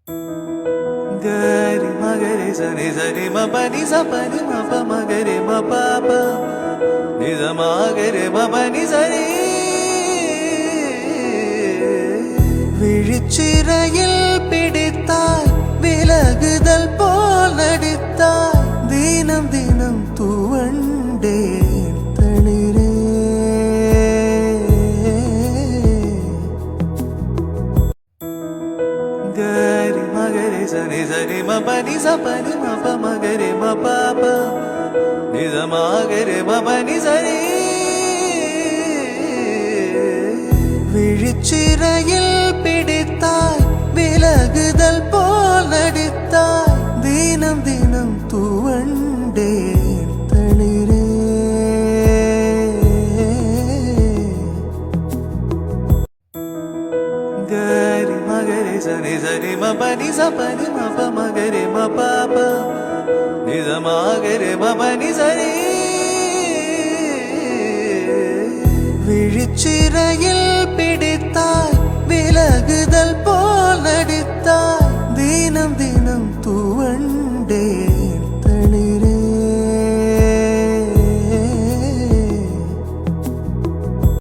Gari magare sani sani ma pani sa pani ma pa magare ma pa pa ni sa magare ma pani sani விழிச்சிறையில் பிடித்தாய் விலகுதல் போல் நடித்தாய் தினம் தினம் துவண்டேன் தளிரே Gari magare sani sani ma pani sa pani ma pa magare ma pa pa ni sa magare ma pani sani விழிச்சிறையில் பிடித்தாய் விலகுதல் போல் நடித்தாய் தினம் தினம் துவண்டேன் தளிரே Gari magare sani sani ma pani sa pani ma pa magare ma pa pa ni sa magare ma pani sani விழிச்சிறையில்